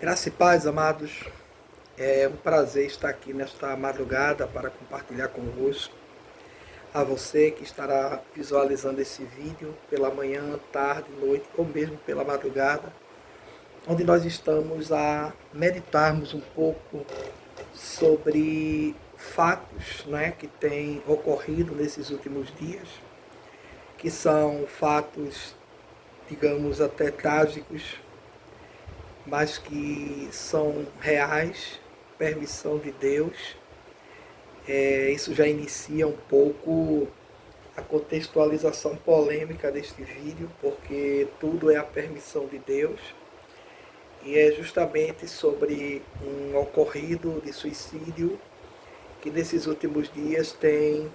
Graça e paz, amados. É um prazer estar aqui nesta madrugada para compartilhar convosco. A você que estará visualizando esse vídeo pela manhã, tarde, noite ou mesmo pela madrugada, onde nós estamos a meditarmos um pouco sobre fatos, né, que têm ocorrido nesses últimos dias, que são fatos, digamos, até trágicos, mas que são reais, permissão de Deus. Isso já inicia um pouco a contextualização polêmica deste vídeo, porque tudo é a permissão de Deus, e é justamente sobre um ocorrido de suicídio que nesses últimos dias tem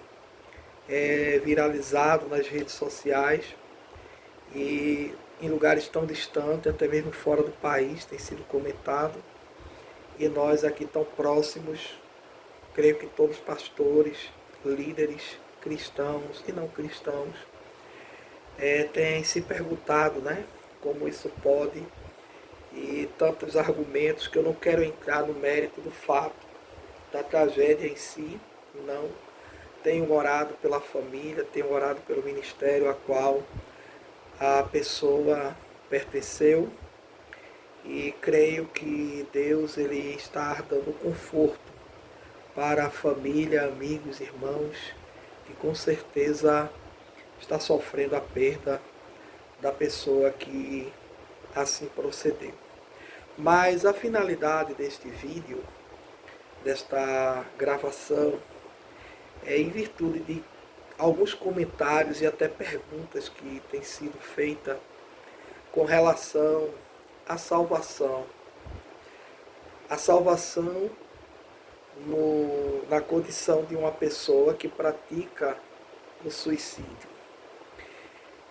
viralizado nas redes sociais e em lugares tão distantes, até mesmo fora do país, tem sido comentado. E nós aqui tão próximos, creio que todos os pastores, líderes, cristãos e não cristãos, têm se perguntado, né, como isso pode, e tantos argumentos que eu não quero entrar no mérito do fato, da tragédia em si, não. Tenho orado pela família, tenho orado pelo ministério a qual a pessoa pertenceu, e creio que Deus ele está dando conforto para a família, amigos, irmãos, que com certeza está sofrendo a perda da pessoa que assim procedeu. Mas a finalidade deste vídeo, desta gravação, é em virtude de alguns comentários e até perguntas que têm sido feitas com relação à salvação. A salvação na condição de uma pessoa que pratica o suicídio.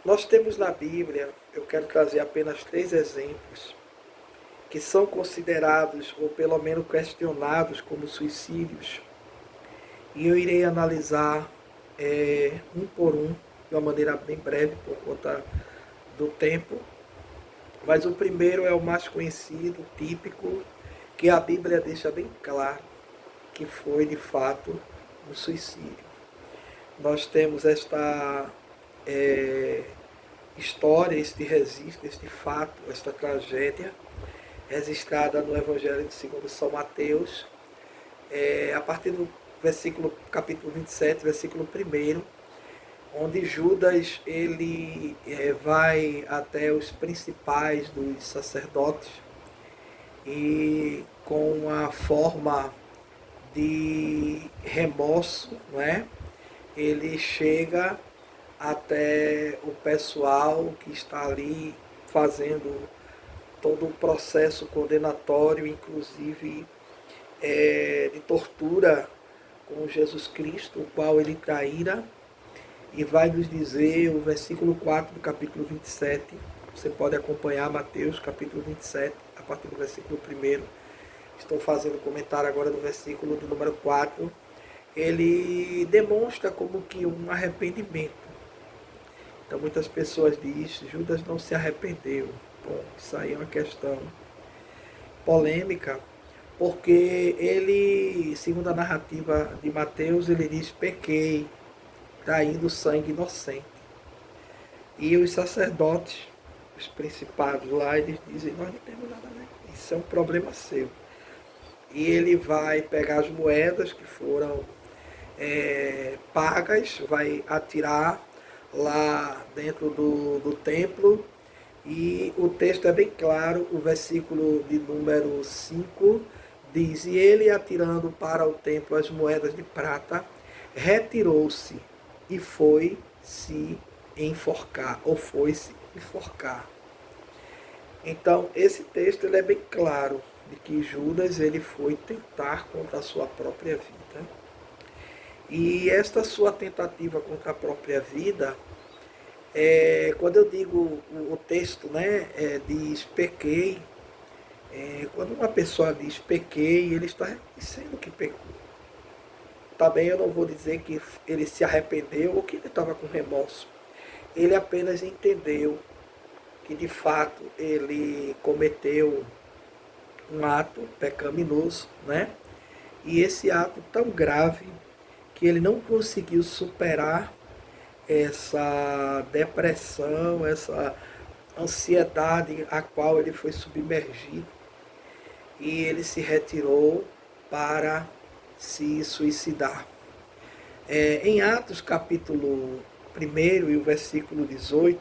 Nós temos na Bíblia, eu quero trazer apenas 3 exemplos, que são considerados, ou pelo menos questionados, como suicídios. E eu irei analisar um por um, de uma maneira bem breve, por conta do tempo. Mas o primeiro é o mais conhecido, típico, que a Bíblia deixa bem claro que foi de fato um suicídio. Nós temos esta história, este registro, este fato, esta tragédia, registrada no Evangelho segundo São Mateus, a partir do capítulo 27, versículo 1, onde Judas ele vai até os principais dos sacerdotes e com a forma de remorso, não é? Ele chega até o pessoal que está ali fazendo todo o processo condenatório, inclusive de tortura com Jesus Cristo, o qual ele traíra, e vai nos dizer o versículo 4 do capítulo 27, você pode acompanhar Mateus capítulo 27, a partir do versículo 1, estou fazendo comentário agora do versículo do número 4, ele demonstra como que um arrependimento. Então muitas pessoas dizem, Judas não se arrependeu. Bom, isso aí é uma questão polêmica, porque ele, segundo a narrativa de Mateus, ele diz, pequei, traindo sangue inocente. E os sacerdotes, os principados lá, eles dizem, nós não temos nada a ver com isso, é um problema seu. E ele vai pegar as moedas que foram pagas, vai atirar lá dentro do templo, e o texto é bem claro, o versículo de número 5 diz, e ele atirando para o templo as moedas de prata, retirou-se e foi se enforcar, ou foi se enforcar. Então esse texto ele é bem claro, de que Judas ele foi tentar contra a sua própria vida. E esta sua tentativa contra a própria vida, quando eu digo o texto, né, diz pequei, quando uma pessoa diz pequei, ele está reconhecendo que pecou. Também eu não vou dizer que ele se arrependeu ou que ele estava com remorso. Ele apenas entendeu que de fato ele cometeu um ato pecaminoso, né? E esse ato tão grave que ele não conseguiu superar essa depressão, essa ansiedade a qual ele foi submergido, e ele se retirou para se suicidar. Em Atos capítulo 1 e o versículo 18,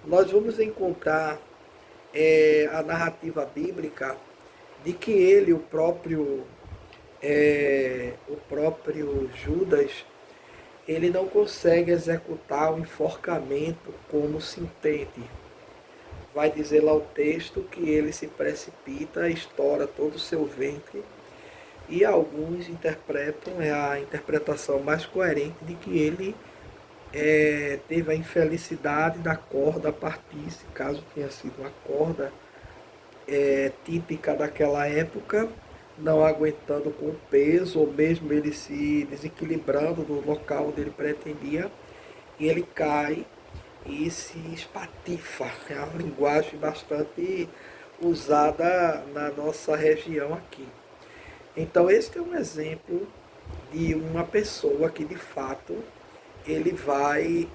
nós vamos encontrar a narrativa bíblica de que ele, o próprio Judas, ele não consegue executar o enforcamento como se entende. Vai dizer lá o texto que ele se precipita, estoura todo o seu ventre, e alguns interpretam, é a interpretação mais coerente, de que ele teve a infelicidade da corda partir-se, caso tenha sido uma corda típica daquela época, não aguentando com o peso, ou mesmo ele se desequilibrando do local onde ele pretendia, e ele cai e se espatifa. É uma linguagem bastante usada na nossa região aqui. Então, este é um exemplo de uma pessoa que, de fato, ele vai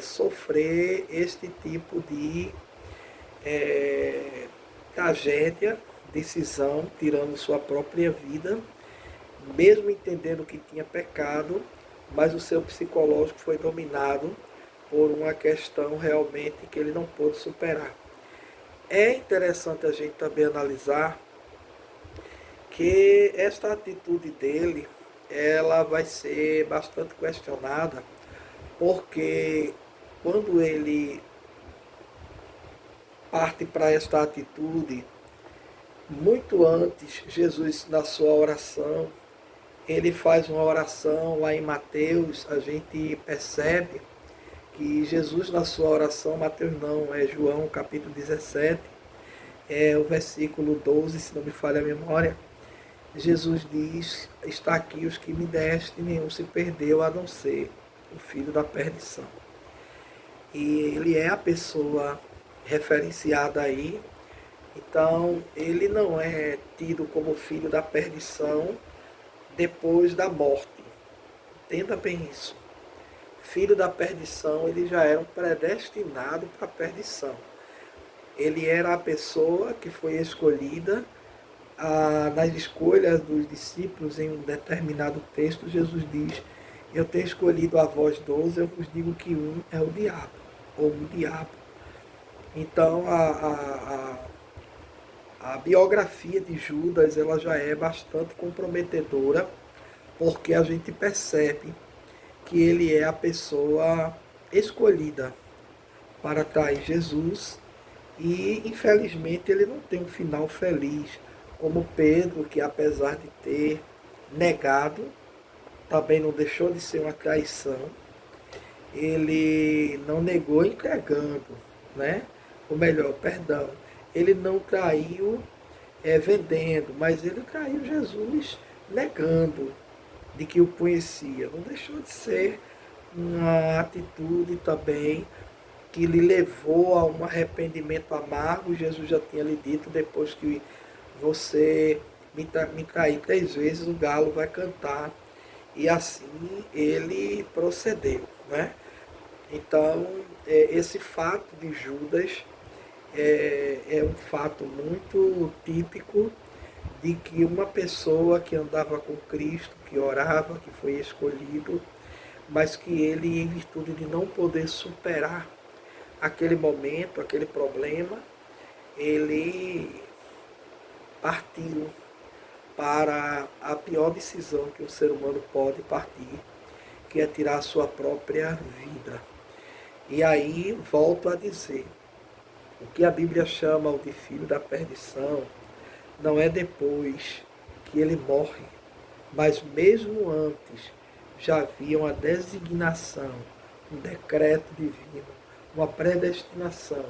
sofrer este tipo de tragédia, decisão, tirando sua própria vida, mesmo entendendo que tinha pecado, mas o seu psicológico foi dominado por uma questão realmente que ele não pôde superar. É interessante a gente também analisar que esta atitude dele, ela vai ser bastante questionada, porque quando ele parte para esta atitude, muito antes, Jesus, na sua oração, ele faz uma oração lá em Mateus, a gente percebe que Jesus, na sua oração, Mateus não, é João capítulo 17, o versículo 12, se não me falha a memória, Jesus diz: está aqui os que me deste, nenhum se perdeu, a não ser o filho da perdição. E ele é a pessoa referenciada aí. Então, ele não é tido como filho da perdição depois da morte. Entenda bem isso. Filho da perdição, ele já era um predestinado para a perdição. Ele era a pessoa que foi escolhida nas escolhas dos discípulos. Em um determinado texto, Jesus diz: eu tenho escolhido a vós 12, eu vos digo que um é o diabo, ou um diabo. Então, a biografia de Judas, ela já é bastante comprometedora, porque a gente percebe que ele é a pessoa escolhida para trair Jesus, e infelizmente ele não tem um final feliz, como Pedro, que apesar de ter negado, também não deixou de ser uma traição. Ele não negou entregando, né? Ou melhor, perdão, ele não traiu vendendo, mas ele traiu Jesus negando de que o conhecia. Não deixou de ser uma atitude também que lhe levou a um arrependimento amargo. Jesus já tinha lhe dito: depois que você me trair 3 vezes, o galo vai cantar. E assim ele procedeu, né? Então, esse fato de Judas é um fato muito típico de que uma pessoa que andava com Cristo, que orava, que foi escolhido, mas que ele, em virtude de não poder superar aquele momento, aquele problema, ele partiu para a pior decisão que um ser humano pode partir, que é tirar a sua própria vida. E aí, volto a dizer, o que a Bíblia chama de filho da perdição não é depois que ele morre, mas mesmo antes já havia uma designação, um decreto divino, uma predestinação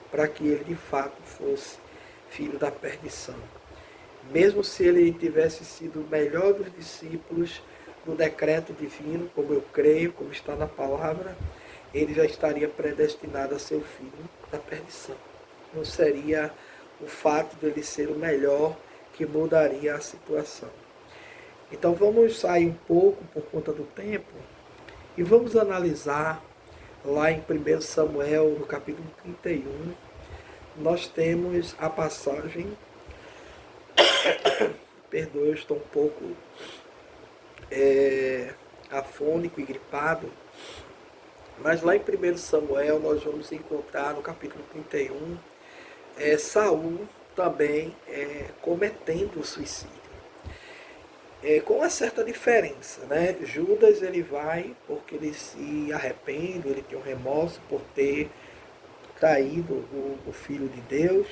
para que ele de fato fosse filho da perdição. Mesmo se ele tivesse sido o melhor dos discípulos no decreto divino, como eu creio, como está na palavra, ele já estaria predestinado a ser o filho da perdição. Não seria o fato dele ser o melhor que mudaria a situação. Então vamos sair um pouco por conta do tempo e vamos analisar lá em 1 Samuel, no capítulo 31, nós temos a passagem, perdoe, eu estou um pouco afônico e gripado, mas lá em 1 Samuel nós vamos encontrar no capítulo 31, Saul também cometendo o suicídio. Com uma certa diferença, né? Judas ele vai porque ele se arrepende, ele tem um remorso por ter traído o Filho de Deus.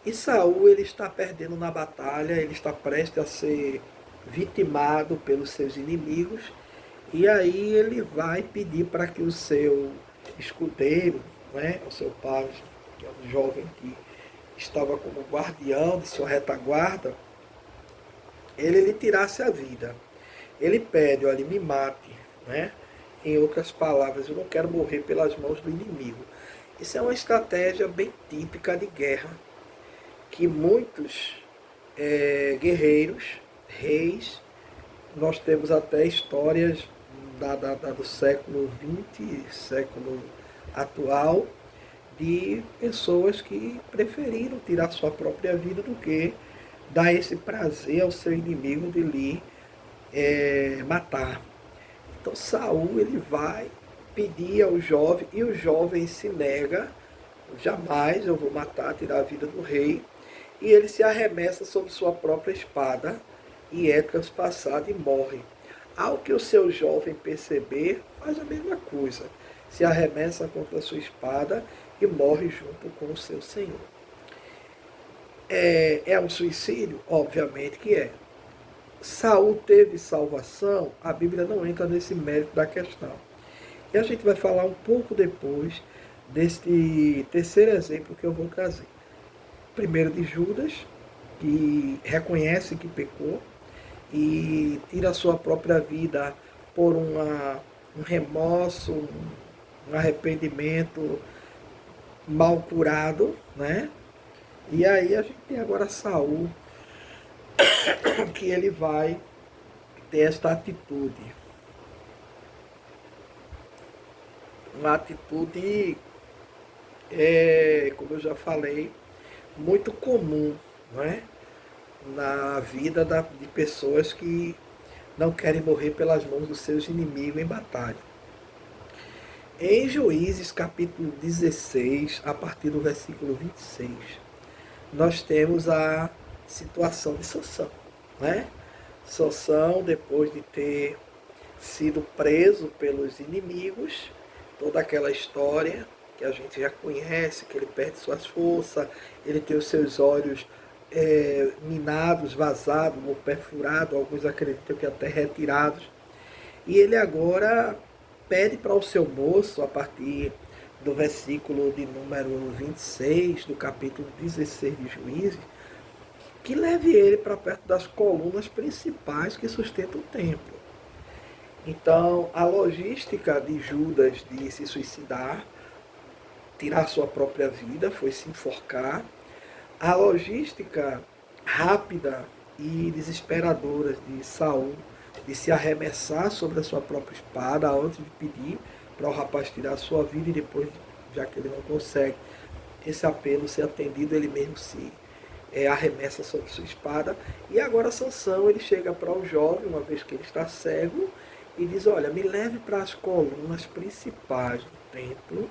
E Saul ele está perdendo na batalha, ele está prestes a ser vitimado pelos seus inimigos. E aí ele vai pedir para que o seu escudeiro, né, o seu pai, que é um jovem que estava como guardião de sua retaguarda, ele lhe tirasse a vida. Ele pede, olha, me mate, né? Em outras palavras, eu não quero morrer pelas mãos do inimigo. Isso é uma estratégia bem típica de guerra, que muitos guerreiros, reis, nós temos até histórias do século XX, século atual, de pessoas que preferiram tirar sua própria vida do que dar esse prazer ao seu inimigo de lhe matar. Então Saul ele vai pedir ao jovem e o jovem se nega, jamais eu vou matar, tirar a vida do rei, e ele se arremessa sobre sua própria espada e é transpassado e morre. Ao que o seu jovem perceber, faz a mesma coisa, se arremessa contra a sua espada e morre junto com o seu senhor. É um suicídio? Obviamente que é. Saul teve salvação? A Bíblia não entra nesse mérito da questão. E a gente vai falar um pouco depois deste terceiro exemplo que eu vou trazer. Primeiro de Judas, que reconhece que pecou e tira a sua própria vida por um remorso, um arrependimento mal curado, né? E aí a gente tem agora Saul, que ele vai ter esta atitude. Uma atitude, como eu já falei, muito comum, não é? Na vida de pessoas que não querem morrer pelas mãos dos seus inimigos em batalha. Em Juízes capítulo 16, a partir do versículo 26, nós temos a situação de Sansão, né? Sansão, depois de ter sido preso pelos inimigos, toda aquela história que a gente já conhece, que ele perde suas forças, ele tem os seus olhos minados, vazados ou perfurados, alguns acreditam que até retirados, e ele agora pede para o seu moço, a partir do versículo de número 26, do capítulo 16 de Juízes, que leve ele para perto das colunas principais que sustentam o templo. Então, a logística de Judas de se suicidar, tirar sua própria vida, foi se enforcar. A logística rápida e desesperadora de Saul, de se arremessar sobre a sua própria espada, antes de pedir para o rapaz tirar a sua vida, e depois, já que ele não consegue esse apelo ser atendido, ele mesmo se arremessa sobre sua espada. E agora Sansão, ele chega para o jovem, uma vez que ele está cego, e diz, olha, me leve para as colunas principais do templo.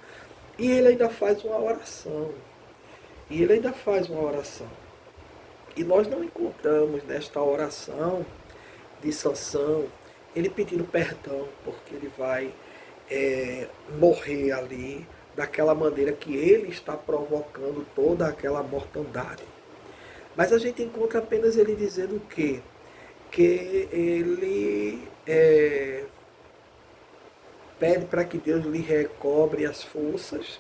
E ele ainda faz uma oração. E nós não encontramos nesta oração de Sansão ele pedindo perdão, porque ele vai morrer ali daquela maneira que ele está provocando toda aquela mortandade. Mas a gente encontra apenas ele dizendo o quê? Que ele pede para que Deus lhe recobre as forças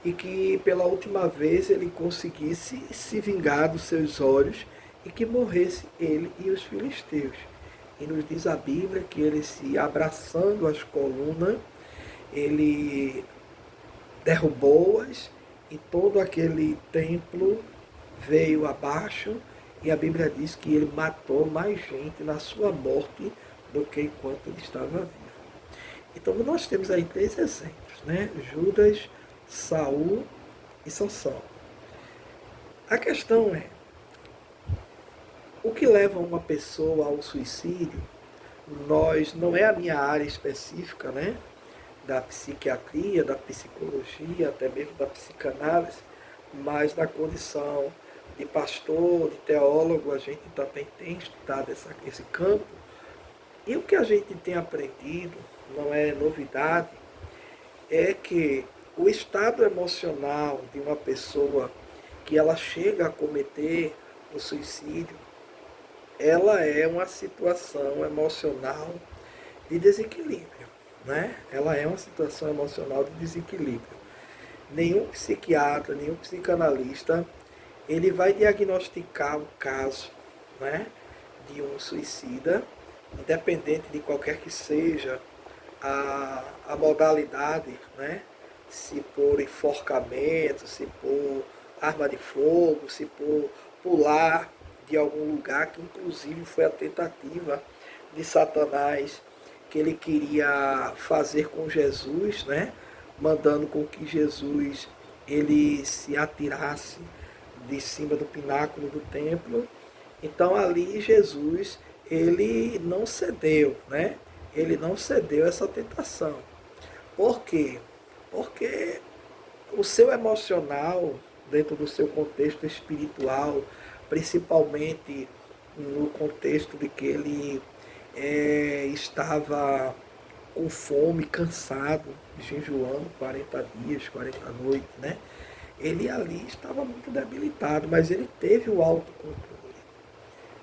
e que pela última vez ele conseguisse se vingar dos seus olhos e que morresse ele e os filisteus. E nos diz a Bíblia que ele, se abraçando as colunas, ele derrubou-as e todo aquele templo veio abaixo e a Bíblia diz que ele matou mais gente na sua morte do que enquanto ele estava vivo. Então nós temos aí três exemplos, né? Judas, Saul e Sansão. A questão é, o que leva uma pessoa ao suicídio, nós, não é a minha área específica, né? Da psiquiatria, da psicologia, até mesmo da psicanálise, mas na condição de pastor, de teólogo, a gente também tem estudado esse campo. E o que a gente tem aprendido, não é novidade, é que o estado emocional de uma pessoa que ela chega a cometer o suicídio, ela é uma situação emocional de desequilíbrio, né? Ela é uma situação emocional de desequilíbrio. Nenhum psiquiatra, nenhum psicanalista, ele vai diagnosticar um caso, né, de um suicida, independente de qualquer que seja a modalidade, né, se por enforcamento, se por arma de fogo, se por pular de algum lugar, que inclusive foi a tentativa de Satanás que ele queria fazer com Jesus, né? Mandando com que Jesus ele se atirasse de cima do pináculo do templo. Então ali Jesus ele não cedeu, né? Ele não cedeu a essa tentação. Por quê? Porque o seu emocional, dentro do seu contexto espiritual, principalmente no contexto de que ele estava com fome, cansado, jejuando 40 dias, 40 noites, né? Ele ali estava muito debilitado, mas ele teve o autocontrole,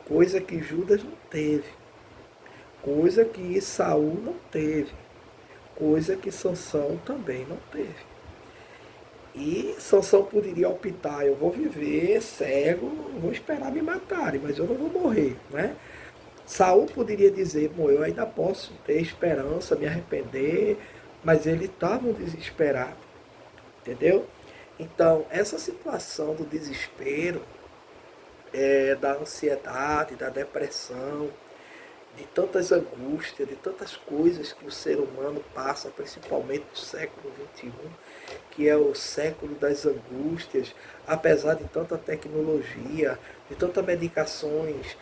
coisa que Judas não teve, coisa que Saul não teve, coisa que Sansão também não teve. E Sansão poderia optar, eu vou viver cego, vou esperar me matarem, mas eu não vou morrer, né? Saul poderia dizer, bom, eu ainda posso ter esperança, me arrepender, mas ele estava desesperado, entendeu? Então, essa situação do desespero, da ansiedade, da depressão, de tantas angústias, de tantas coisas que o ser humano passa, principalmente no século XXI, que é o século das angústias, apesar de tanta tecnologia, de tantas medicações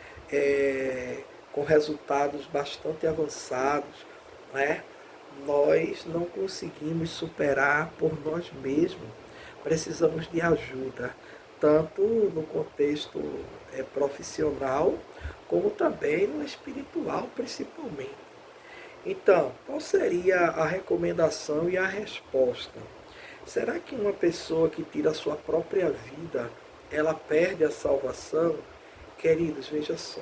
com resultados bastante avançados, né? Nós não conseguimos superar por nós mesmos. Precisamos de ajuda, tanto no contexto profissional, como também no espiritual, principalmente. Então, qual seria a recomendação e a resposta? Será que uma pessoa que tira a sua própria vida, ela perde a salvação? Queridos, veja só,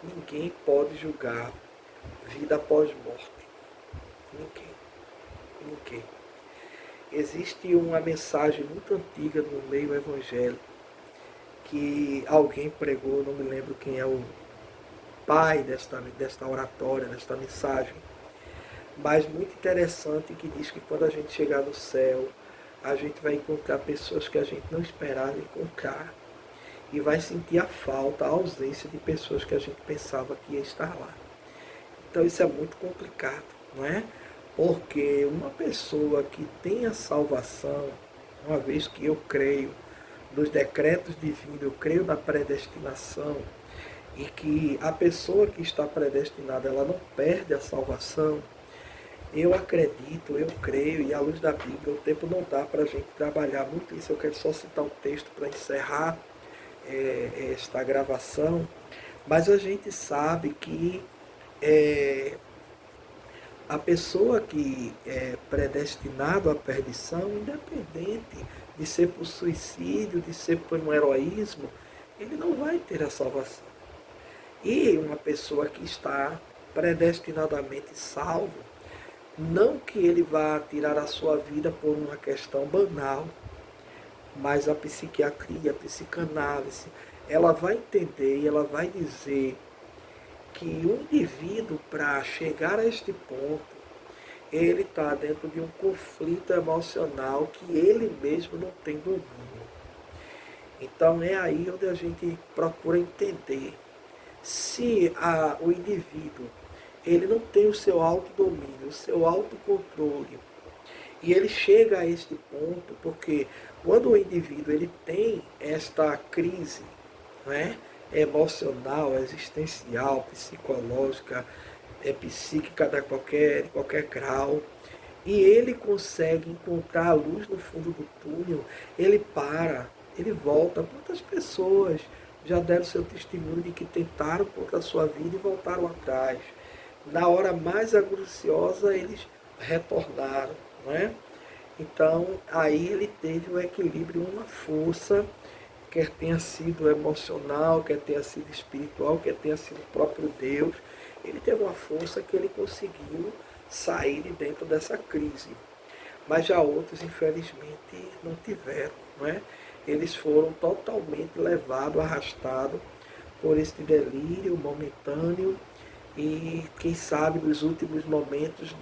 ninguém pode julgar vida após morte. Ninguém. Ninguém. Existe uma mensagem muito antiga no meio evangélico que alguém pregou, não me lembro quem é o pai desta oratória, desta mensagem, mas muito interessante, que diz que quando a gente chegar no céu, a gente vai encontrar pessoas que a gente não esperava encontrar e vai sentir a falta, a ausência de pessoas que a gente pensava que ia estar lá. Então isso é muito complicado, não é? Porque uma pessoa que tem a salvação, uma vez que eu creio nos decretos divinos, eu creio na predestinação, e que a pessoa que está predestinada, ela não perde a salvação, eu acredito, eu creio, e à luz da Bíblia, o tempo não dá para a gente trabalhar muito isso. Eu quero só citar um texto para encerrar esta gravação, mas a gente sabe que a pessoa que é predestinada à perdição, independente de ser por suicídio, de ser por um heroísmo, ele não vai ter a salvação. E uma pessoa que está predestinadamente salvo, não que ele vá tirar a sua vida por uma questão banal, mas a psiquiatria, a psicanálise, ela vai entender e ela vai dizer que o indivíduo, para chegar a este ponto, ele está dentro de um conflito emocional que ele mesmo não tem domínio. Então é aí onde a gente procura entender se o indivíduo ele não tem o seu autodomínio, o seu autocontrole, e ele chega a este ponto porque quando o indivíduo ele tem esta crise, né, emocional, existencial, psicológica, psíquica de qualquer grau, e ele consegue encontrar a luz no fundo do túnel, ele para, ele volta. Quantas pessoas já deram seu testemunho de que tentaram contra a sua vida e voltaram atrás? Na hora mais angustiosa, eles retornaram, não é? Então, aí ele teve um equilíbrio, uma força, quer tenha sido emocional, quer tenha sido espiritual, quer tenha sido o próprio Deus. Ele teve uma força que ele conseguiu sair de dentro dessa crise. Mas já outros, infelizmente, não tiveram, não é? Eles foram totalmente levados, arrastados por este delírio momentâneo e, quem sabe, nos últimos momentos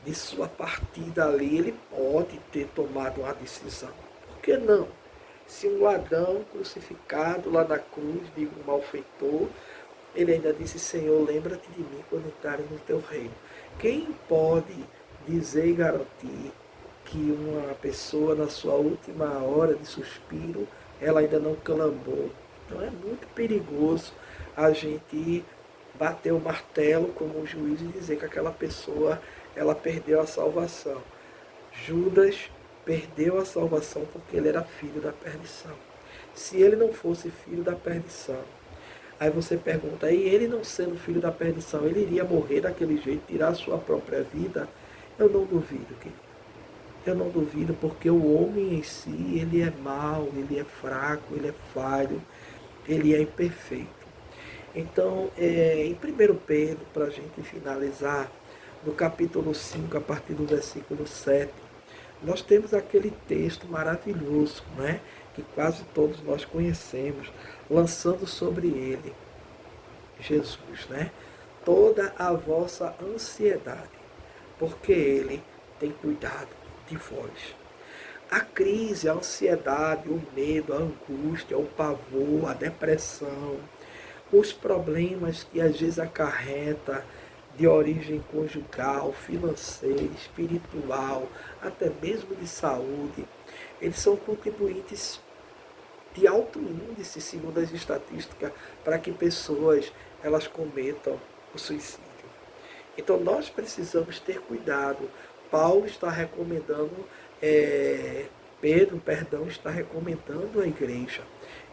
de sua partida ali, ele pode ter tomado uma decisão. Por que não? Se um ladrão crucificado lá na cruz, de um malfeitor, ele ainda disse: Senhor, lembra-te de mim quando entrares no teu reino. Quem pode dizer e garantir que uma pessoa, na sua última hora de suspiro, ela ainda não clamou? Então é muito perigoso a gente bater o martelo como juiz e dizer que aquela pessoa ela perdeu a salvação. Judas perdeu a salvação porque ele era filho da perdição. Se ele não fosse filho da perdição, aí você pergunta, e ele não sendo filho da perdição, ele iria morrer daquele jeito, tirar a sua própria vida? Eu não duvido, querido. Eu não duvido, porque o homem em si, ele é mau, ele é fraco, ele é falho, ele é imperfeito. Então, em 1 Pedro, para a gente finalizar, no capítulo 5, a partir do versículo 7, nós temos aquele texto maravilhoso, né, que quase todos nós conhecemos, lançando sobre ele, Jesus, né, toda a vossa ansiedade, porque ele tem cuidado de vós. A crise, a ansiedade, o medo, a angústia, o pavor, a depressão, os problemas que às vezes acarreta de origem conjugal, financeira, espiritual, até mesmo de saúde, eles são contribuintes de alto índice, segundo as estatísticas, para que pessoas elas cometam o suicídio. Então nós precisamos ter cuidado. Paulo está recomendando, Pedro, perdão, está recomendando a igreja.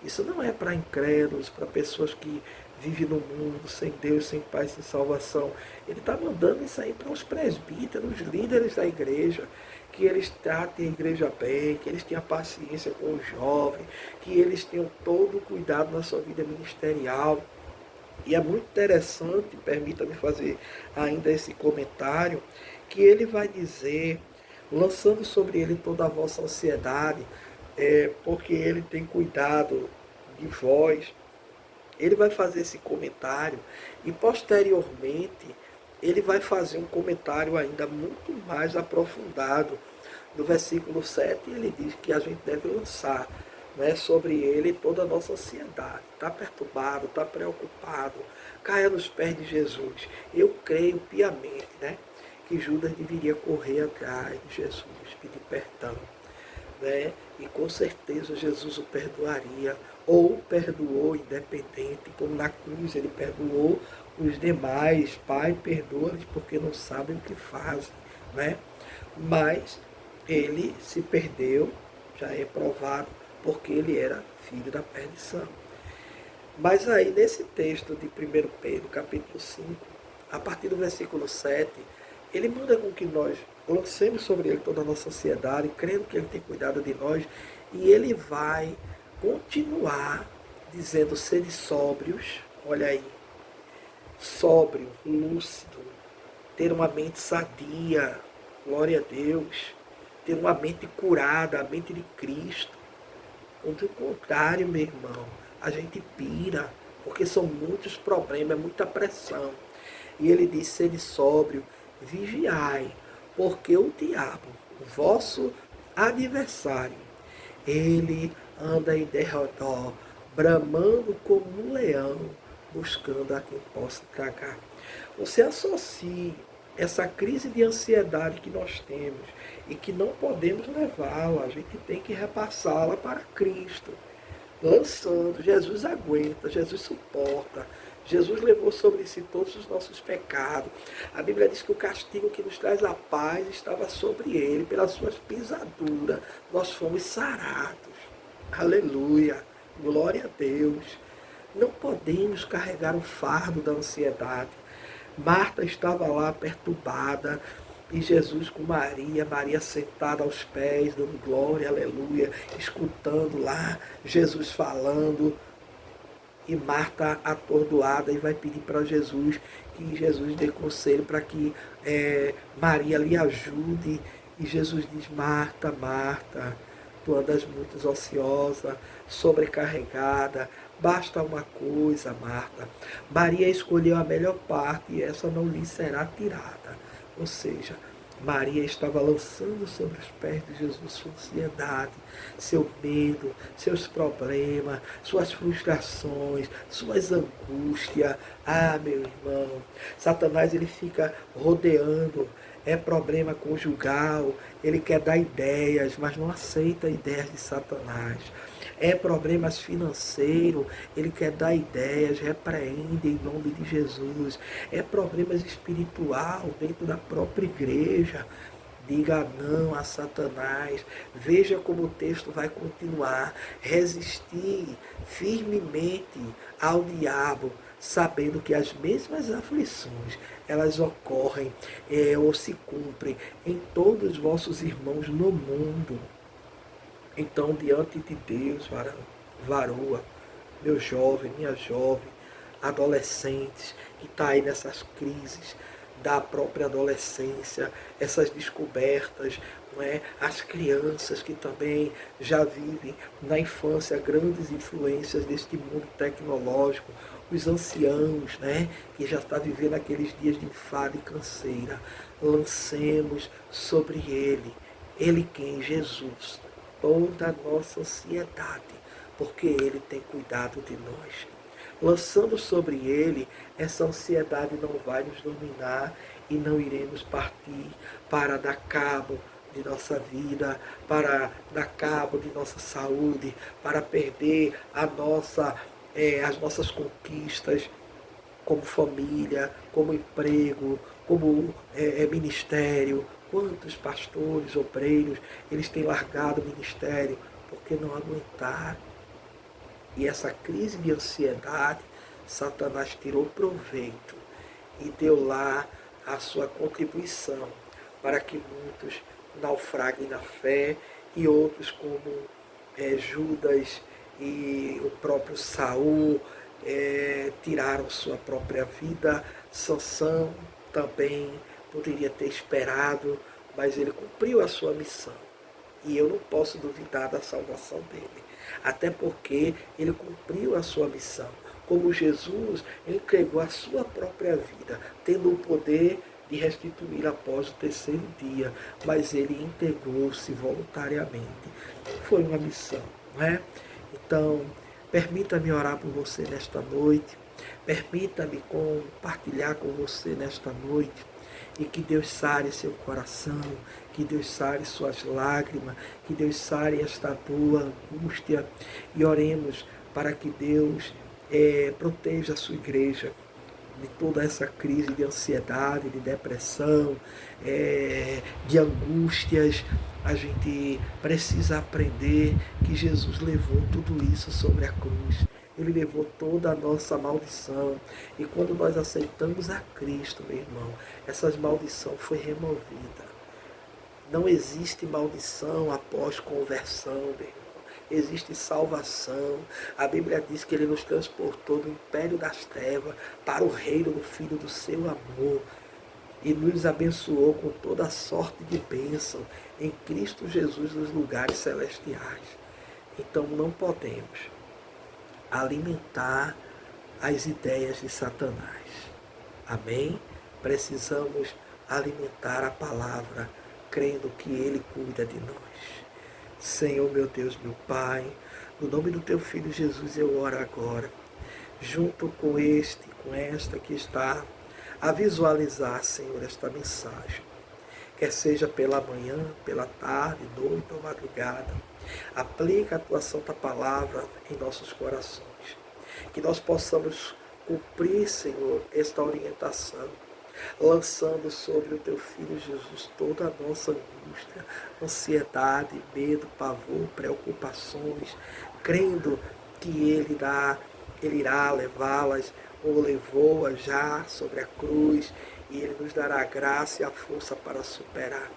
Isso não é para incrédulos, para pessoas que vivem no mundo sem Deus, sem paz, sem salvação. Ele está mandando isso aí para os presbíteros, os líderes da igreja, que eles tratem a igreja bem, que eles tenham paciência com o jovem, que eles tenham todo o cuidado na sua vida ministerial. E é muito interessante, permita-me fazer ainda esse comentário, que ele vai dizer, lançando sobre ele toda a vossa ansiedade, porque ele tem cuidado de vós. Ele vai fazer esse comentário e posteriormente ele vai fazer um comentário ainda muito mais aprofundado. No versículo 7 ele diz que a gente deve lançar, né, sobre ele toda a nossa ansiedade. Está perturbado, está preocupado, caia nos pés de Jesus. Eu creio piamente, né, que Judas deveria correr atrás de Jesus, pedir perdão, né? E com certeza Jesus o perdoaria, ou perdoou independente, como na cruz ele perdoou os demais. Pai, perdoa-lhes porque não sabem o que fazem, né? Mas ele se perdeu, já é provado, porque ele era filho da perdição. Mas aí nesse texto de 1 Pedro, capítulo 5, a partir do versículo 7, ele manda com que nós lancemos sobre ele toda a nossa ansiedade, crendo que ele tem cuidado de nós, e ele vai continuar dizendo: sede sóbrios, olha aí, sóbrio, lúcido, ter uma mente sadia, glória a Deus, ter uma mente curada, a mente de Cristo. Do contrário, meu irmão, a gente pira, porque são muitos problemas, é muita pressão. E ele diz: sede sóbrio, vigiai, porque o diabo, o vosso adversário, Ele anda em derredor, bramando como um leão, buscando a quem possa tragar. Você associe essa crise de ansiedade que nós temos e que não podemos levá-la, a gente tem que repassá-la para Cristo, lançando. Jesus aguenta, Jesus suporta. Jesus levou sobre si todos os nossos pecados. A Bíblia diz que o castigo que nos traz a paz estava sobre ele, pelas suas pisaduras nós fomos sarados. Aleluia, glória a Deus. Não podemos carregar o fardo da ansiedade. Marta estava lá perturbada, e Jesus com Maria, Maria sentada aos pés, dando glória, aleluia, escutando lá Jesus falando, e Marta atordoada e vai pedir para Jesus que Jesus dê conselho para que Maria lhe ajude. E Jesus diz: Marta, Marta, tu andas muito ociosa, sobrecarregada, basta uma coisa, Marta. Maria escolheu a melhor parte e essa não lhe será tirada. Ou seja, Maria estava lançando sobre os pés de Jesus sua ansiedade, seu medo, seus problemas, suas frustrações, suas angústias. Ah, meu irmão, Satanás ele fica rodeando, é problema conjugal, ele quer dar ideias, mas não aceita ideias de Satanás. É problemas financeiros, ele quer dar ideias, repreende em nome de Jesus. É problemas espiritual dentro da própria igreja. Diga não a Satanás. Veja como o texto vai continuar. Resistir firmemente ao diabo, sabendo que as mesmas aflições, elas ocorrem ou se cumprem em todos os vossos irmãos no mundo. Então, diante de Deus, varoa, meu jovem, minha jovem, adolescentes, que está aí nessas crises da própria adolescência, essas descobertas, não é? As crianças que também já vivem na infância grandes influências deste mundo tecnológico, os anciãos, né? Que já está vivendo aqueles dias de enfado e canseira, lancemos sobre ele quem? Jesus, toda a nossa ansiedade, porque Ele tem cuidado de nós. Lançando sobre Ele, essa ansiedade não vai nos dominar e não iremos partir para dar cabo de nossa vida, para dar cabo de nossa saúde, para perder as nossas conquistas, como família, como emprego, como ministério. Quantos pastores, obreiros, eles têm largado o ministério porque não aguentaram. E essa crise de ansiedade, Satanás tirou proveito e deu lá a sua contribuição para que muitos naufraguem na fé e outros como Judas e o próprio Saul tiraram sua própria vida. Sansão também poderia ter esperado, mas ele cumpriu a sua missão. E eu não posso duvidar da salvação dele, até porque ele cumpriu a sua missão. Como Jesus entregou a sua própria vida, tendo o poder de restituir após o terceiro dia, mas ele entregou-se voluntariamente. Foi uma missão, não é? Então, permita-me orar por você nesta noite, permita-me compartilhar com você nesta noite, e que Deus sare seu coração, que Deus sare suas lágrimas, que Deus sare esta dor, angústia, e oremos para que Deus proteja a sua igreja de toda essa crise de ansiedade, de depressão, de angústias. A gente precisa aprender que Jesus levou tudo isso sobre a cruz. Ele levou toda a nossa maldição. E quando nós aceitamos a Cristo, meu irmão, essa maldição foi removida. Não existe maldição após conversão, meu irmão. Existe salvação. A Bíblia diz que Ele nos transportou do império das trevas para o reino do Filho do seu amor. E nos abençoou com toda sorte de bênção em Cristo Jesus nos lugares celestiais. Então não podemos alimentar as ideias de Satanás. Amém? Precisamos alimentar a palavra, crendo que Ele cuida de nós. Senhor, meu Deus, meu Pai, no nome do teu Filho Jesus eu oro agora, junto com com esta que está a visualizar, Senhor, esta mensagem. Quer seja pela manhã, pela tarde, noite ou madrugada. Aplica a tua santa palavra em nossos corações. Que nós possamos cumprir, Senhor, esta orientação, lançando sobre o teu Filho Jesus toda a nossa angústia, ansiedade, medo, pavor, preocupações, crendo que Ele irá levá-las, ou levou-as já sobre a cruz, e Ele nos dará a graça e a força para superar.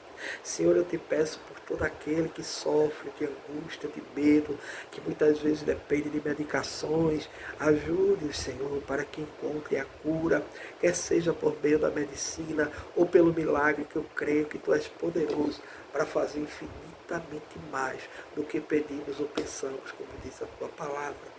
Senhor, eu te peço por todo aquele que sofre de angústia, de medo, que muitas vezes depende de medicações, ajude-os, Senhor, para que encontre a cura, quer seja por meio da medicina ou pelo milagre, que eu creio que Tu és poderoso para fazer infinitamente mais do que pedimos ou pensamos, como diz a Tua palavra.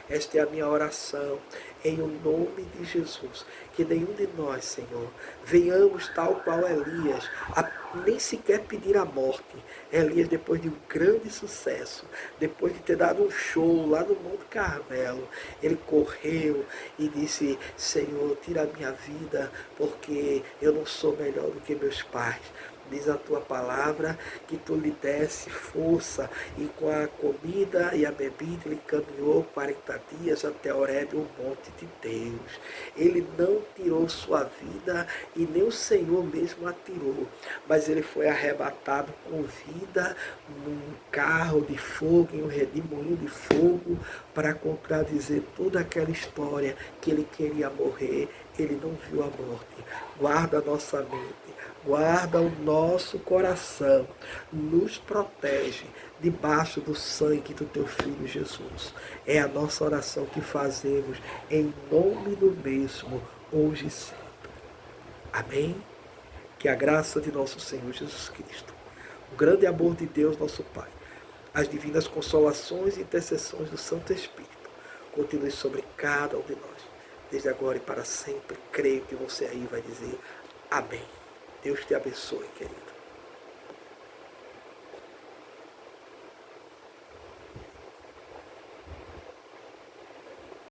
Esta é a minha oração, em o nome de Jesus. Que nenhum de nós, Senhor, venhamos tal qual Elias, a nem sequer pedir a morte. Elias, depois de um grande sucesso, depois de ter dado um show lá no Monte Carmelo, ele correu e disse: Senhor, tira a minha vida, porque eu não sou melhor do que meus pais. Diz a tua palavra que tu lhe desse força, e com a comida e a bebida ele caminhou 40 dias até Horebe, o monte de Deus. Ele não tirou sua vida e nem o Senhor mesmo a tirou, mas ele foi arrebatado com vida num carro de fogo, em um redemoinho de fogo, para contradizer toda aquela história que ele queria morrer. Ele não viu a morte. Guarda a nossa mente, guarda o nosso coração, nos protege debaixo do sangue do teu Filho Jesus. É a nossa oração que fazemos em nome do mesmo, hoje e sempre. Amém? Que a graça de nosso Senhor Jesus Cristo, o grande amor de Deus, nosso Pai, as divinas consolações e intercessões do Santo Espírito continue sobre cada um de nós, desde agora e para sempre. Creio que você aí vai dizer amém. Deus te abençoe, querido.